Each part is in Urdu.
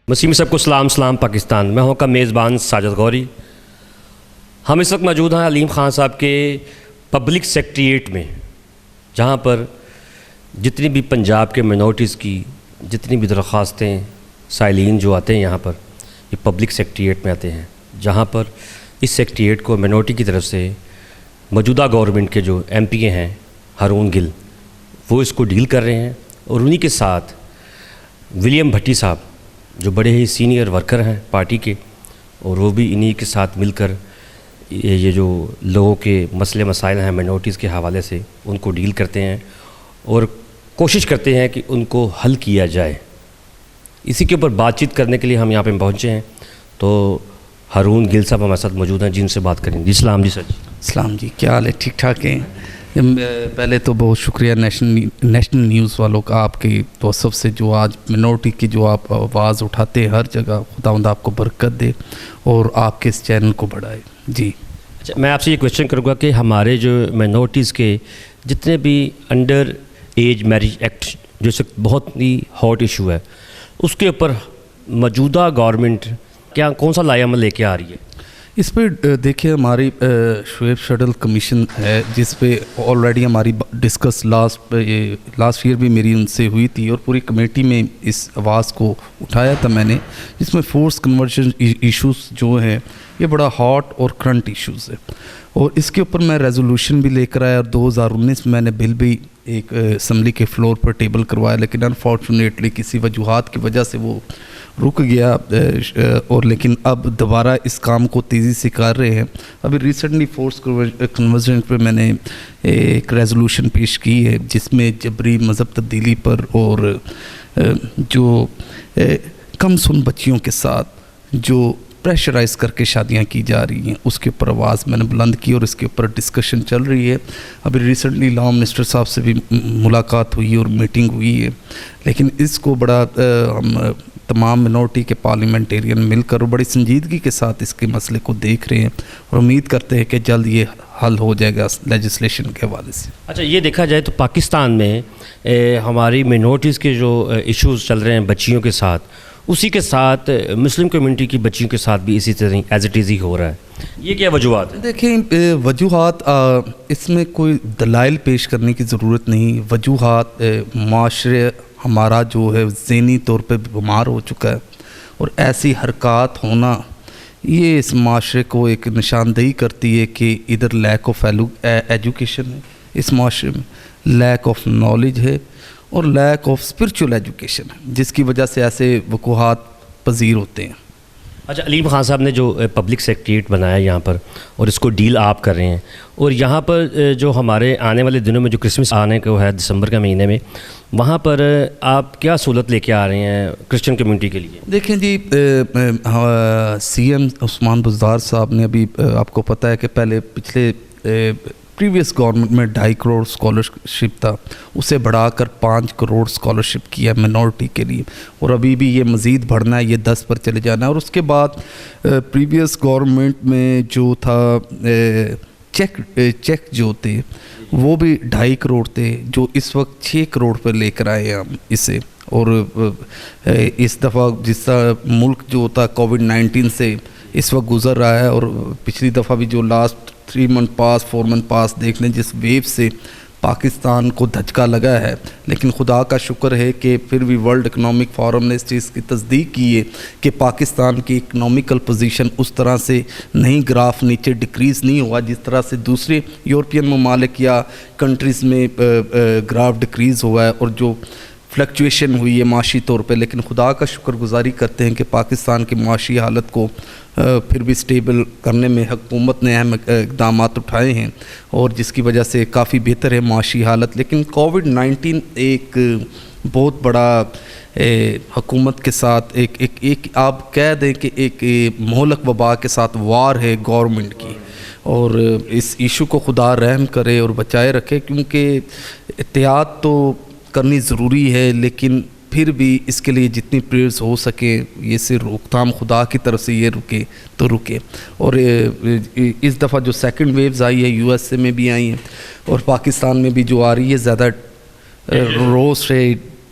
مسیح سب کو سلام پاکستان. میں ہوں کا میزبان ساجد غوری. ہم اس وقت موجود ہیں علیم خان صاحب کے پبلک سیکریٹریٹ میں، جہاں پر جتنی بھی پنجاب کے مائنورٹیز کی جتنی بھی درخواستیں سائلین جو آتے ہیں یہاں پر، یہ پبلک سیکریٹریٹ میں آتے ہیں، جہاں پر اس سیکریٹریٹ کو مائنورٹی کی طرف سے موجودہ گورنمنٹ کے جو ایم پی اے ہیں ہارون گل، وہ اس کو ڈیل کر رہے ہیں. اور انہی کے ساتھ ولیم بھٹی صاحب جو بڑے ہی سینئر ورکر ہیں پارٹی کے، اور وہ بھی انہی کے ساتھ مل کر یہ جو لوگوں کے مسئلے مسائل ہیں مائنورٹیز کے حوالے سے ان کو ڈیل کرتے ہیں اور کوشش کرتے ہیں کہ ان کو حل کیا جائے. اسی کے اوپر بات چیت کرنے کے لیے ہم یہاں پہ پہنچے ہیں. تو ہارون گل صاحب ہمارے ساتھ موجود ہیں جن سے بات کریں. جی سلام. جی سر. السلام جی، کیا حال ہے؟ ٹھیک ٹھاک ہیں. پہلے تو بہت شکریہ نیشنل نیوز والوں کا، آپ کے توصف سے جو آج مائنورٹی کی جو آپ آواز اٹھاتے ہیں ہر جگہ، خداوند آپ کو برکت دے اور آپ کے اس چینل کو بڑھائے. جی اچھا، میں آپ سے یہ کویشچن کروں گا کہ ہمارے جو مائنورٹیز کے جتنے بھی انڈر ایج میرج ایکٹ جو اس وقت بہت ہی ہاٹ ایشو ہے، اس کے اوپر موجودہ گورنمنٹ کیا کون سا لائحہ عمل لے کے آ رہی ہے؟ اس پہ دیکھیں، ہماری شعیب شڈل کمیشن ہے جس پہ آلریڈی ہماری ڈسکس لاسٹ ایئر بھی میری ان سے ہوئی تھی، اور پوری کمیٹی میں اس آواز کو اٹھایا تھا میں نے، جس میں فورس کنورژن ایشوز جو ہیں یہ بڑا ہاٹ اور کرنٹ ایشوز ہے. اور اس کے اوپر میں ریزولوشن بھی لے کر آیا، اور 2019 میں نے بل بھی ایک اسمبلی کے فلور پر ٹیبل کروایا، لیکن انفارچونیٹلی کسی وجوہات کی وجہ سے وہ رک گیا. اور لیکن اب دوبارہ اس کام کو تیزی سے کر رہے ہیں. ابھی ریسنٹلی فورس کنورژن پہ میں نے ایک ریزولوشن پیش کی ہے جس میں جبری مذہب تبدیلی پر اور جو کم سن بچیوں کے ساتھ جو پریشرائز کر کے شادیاں کی جا رہی ہیں اس کے اوپر آواز میں نے بلند کی، اور اس کے اوپر ڈسکشن چل رہی ہے. ابھی ریسنٹلی لا منسٹر صاحب سے بھی ملاقات ہوئی اور میٹنگ ہوئی ہے. لیکن اس کو بڑا ہم تمام مائنورٹی کے پارلیمنٹیرین مل کر اور بڑی سنجیدگی کے ساتھ اس کے مسئلے کو دیکھ رہے ہیں، اور امید کرتے ہیں کہ جلد یہ حل ہو جائے گا لیجسلیشن کے حوالے سے. اچھا، یہ دیکھا جائے تو پاکستان میں ہماری مائنورٹیز کے جو ایشوز چل رہے ہیں بچیوں کے ساتھ، اسی کے ساتھ مسلم کمیونٹی کی بچیوں کے ساتھ بھی اسی طرح ایز اٹ از ہی ہو رہا ہے. یہ کیا وجوہات ہیں؟ دیکھیں، وجوہات اس میں کوئی دلائل پیش کرنے کی ضرورت نہیں. وجوہات معاشرے ہمارا جو ہے ذہنی طور پہ بیمار ہو چکا ہے، اور ایسی حرکات ہونا یہ اس معاشرے کو ایک نشاندہی کرتی ہے کہ ادھر لیک آف ایجوکیشن ہے، اس معاشرے میں لیک آف نالج ہے اور لیک آف اسپرچول ایجوکیشن ہے، جس کی وجہ سے ایسے وقوعات پذیر ہوتے ہیں. اچھا، علیم خان صاحب نے جو پبلک سیکریٹریٹ بنایا یہاں پر، اور اس کو ڈیل آپ کر رہے ہیں، اور یہاں پر جو ہمارے آنے والے دنوں میں جو کرسمس آنے کو ہے دسمبر کے مہینے میں، وہاں پر آپ کیا سہولت لے کے آ رہے ہیں کرسچن کمیونٹی کے لیے؟ دیکھیں جی، سی ایم عثمان بزدار صاحب نے ابھی آپ کو پتہ ہے کہ پہلے پچھلے پریویس گورنمنٹ میں 2.5 کروڑ اسکالرشپ تھا، اسے بڑھا کر 5 کروڑ اسکالرشپ کیا مائنورٹی کے لیے، اور ابھی بھی یہ مزید بڑھنا ہے، یہ 10 پر چلے جانا ہے. اور اس کے بعد پریویس گورنمنٹ میں جو تھا چیک جو تھے وہ بھی 2.5 کروڑ تھے، جو اس وقت 6 کروڑ پر لے کر آئے ہیں ہم اسے. اور اس دفعہ جس طرح ملک جو تھا کووڈ-19 سے اس وقت گزر رہا ہے، اور پچھلی دفعہ بھی جو لاسٹ 3 منتھ پاس 4 منتھ پاس دیکھ لیں جس ویو سے پاکستان کو دھچکا لگا ہے، لیکن خدا کا شکر ہے کہ پھر بھی ورلڈ اکنامک فورم نے اس چیز کی تصدیق کی ہے کہ پاکستان کی اکنامیکل پوزیشن اس طرح سے نہیں، گراف نیچے ڈکریز نہیں ہوا جس طرح سے دوسرے یورپین ممالک یا کنٹریز میں گراف ڈکریز ہوا ہے اور جو فلکچویشن ہوئی ہے معاشی طور پہ. لیکن خدا کا شکر گزاری کرتے ہیں کہ پاکستان کی معاشی حالت کو پھر بھی سٹیبل کرنے میں حکومت نے اہم اقدامات اٹھائے ہیں، اور جس کی وجہ سے کافی بہتر ہے معاشی حالت. لیکن کووڈ-19 ایک بہت بڑا حکومت کے ساتھ ایک آپ کہہ دیں کہ ایک مہلک وبا کے ساتھ وار ہے گورنمنٹ کی، اور اس ایشو کو خدا رحم کرے اور بچائے رکھے، کیونکہ احتیاط تو کرنی ضروری ہے، لیکن پھر بھی اس کے لیے جتنی پریئرز ہو سکے یہ سے روک تھام خدا کی طرف سے یہ رکے تو رکے. اور اس دفعہ جو سیکنڈ ویوز آئی ہے یو ایس میں بھی آئی ہیں، اور پاکستان میں بھی جو آ رہی ہے زیادہ روز سے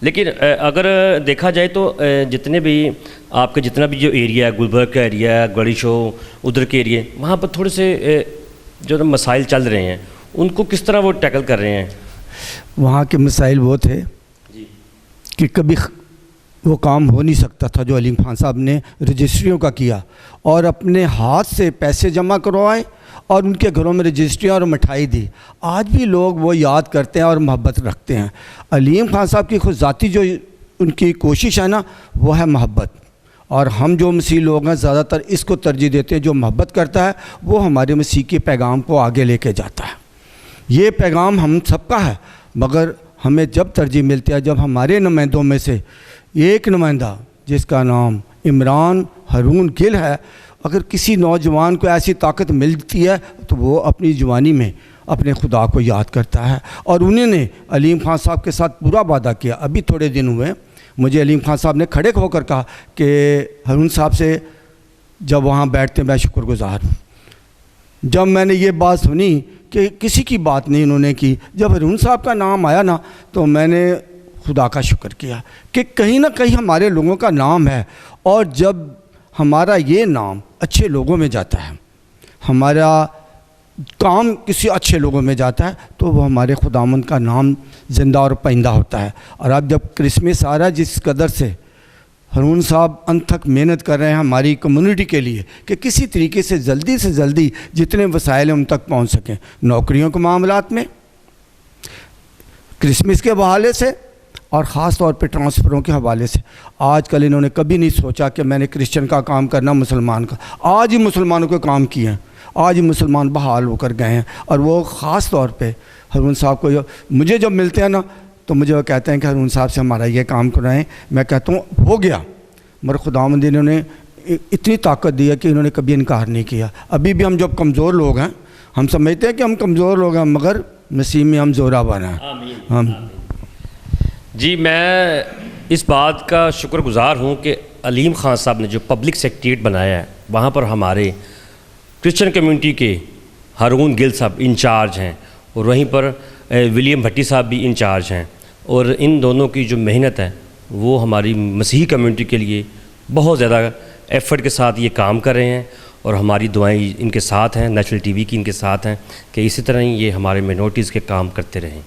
لیکن اگر دیکھا جائے تو جتنے بھی آپ کے جتنا بھی جو ایریا ہے، گلبرگ کا ایریا ہے، گڑی شو ادھر کے ایریا، وہاں پر تھوڑے سے جو مسائل چل رہے ہیں ان کو کس طرح وہ ٹیکل کر رہے ہیں؟ وہاں کے مسائل وہ تھے کہ کبھی وہ کام ہو نہیں سکتا تھا جو علیم خان صاحب نے رجسٹریوں کا کیا، اور اپنے ہاتھ سے پیسے جمع کروائے اور ان کے گھروں میں رجسٹریاں اور مٹھائی دی۔ آج بھی لوگ وہ یاد کرتے ہیں اور محبت رکھتے ہیں۔ علیم خان صاحب کی خود ذاتی جو ان کی کوشش ہے نا، وہ ہے محبت، اور ہم جو مسیح لوگ ہیں زیادہ تر اس کو ترجیح دیتے ہیں۔ جو محبت کرتا ہے وہ ہمارے مسیح کے پیغام کو آگے لے کے جاتا ہے۔ یہ پیغام ہم سب کا ہے، مگر ہمیں جب ترجیح ملتی ہے، جب ہمارے نمائندوں میں سے ایک نمائندہ جس کا نام عمران ہارون گل ہے، اگر کسی نوجوان کو ایسی طاقت ملتی ہے تو وہ اپنی جوانی میں اپنے خدا کو یاد کرتا ہے، اور انہوں نے علیم خان صاحب کے ساتھ پورا وعدہ کیا۔ ابھی تھوڑے دن ہوئے مجھے علیم خان صاحب نے کھڑے ہو کر کہا کہ ہارون صاحب سے جب وہاں بیٹھتے میں شکر گزار ہوں۔ جب میں نے یہ بات سنی کہ کسی کی بات نہیں انہوں نے کی، جب ہارون صاحب کا نام آیا نا تو میں نے خدا کا شکر کیا کہ کہیں نہ کہیں ہمارے لوگوں کا نام ہے، اور جب ہمارا یہ نام اچھے لوگوں میں جاتا ہے، ہمارا کام کسی اچھے لوگوں میں جاتا ہے، تو وہ ہمارے خداوند کا نام زندہ اور پائندہ ہوتا ہے۔ اور اب جب کرسمس آ رہا ہے، جس قدر سے ہارون صاحب انت تک محنت کر رہے ہیں ہماری کمیونٹی کے لیے کہ کسی طریقے سے جلدی جتنے وسائل ہم تک پہنچ سکیں، نوکریوں کے معاملات میں، کرسمس کے حوالے سے، اور خاص طور پہ ٹرانسفروں کے حوالے سے۔ آج کل انہوں نے کبھی نہیں سوچا کہ میں نے کرسچن کا کام کرنا، مسلمان کا۔ آج ہی مسلمانوں کے کام کیے ہیں، آج ہی مسلمان بحال ہو کر گئے ہیں۔ اور وہ خاص طور پہ ہارون صاحب کو مجھے جب ملتے ہیں نا تو مجھے وہ کہتے ہیں کہ ہارون صاحب سے ہمارا یہ کام کرائیں۔ میں کہتا ہوں ہو گیا، مگر خداوند انہوں نے اتنی طاقت دی ہے کہ انہوں نے کبھی انکار نہیں کیا۔ ابھی بھی ہم جب کمزور لوگ ہیں، ہم سمجھتے ہیں کہ ہم کمزور لوگ ہیں، مگر مسیح میں ہم زوراور ہیں۔ ہم جی، میں اس بات کا شکر گزار ہوں کہ علیم خان صاحب نے جو پبلک سیکریٹریٹ بنایا ہے، وہاں پر ہمارے کرسچن کمیونٹی کے ہارون گل صاحب انچارج ہیں، اور وہیں پر ولیم بھٹی صاحب بھی انچارج ہیں، اور ان دونوں کی جو محنت ہے وہ ہماری مسیحی کمیونٹی کے لیے بہت زیادہ ایفرٹ کے ساتھ یہ کام کر رہے ہیں، اور ہماری دعائیں ان کے ساتھ ہیں، نیشنل ٹی وی کی ان کے ساتھ ہیں کہ اسی طرح ہی یہ ہمارے مائنورٹیز کے کام کرتے رہیں۔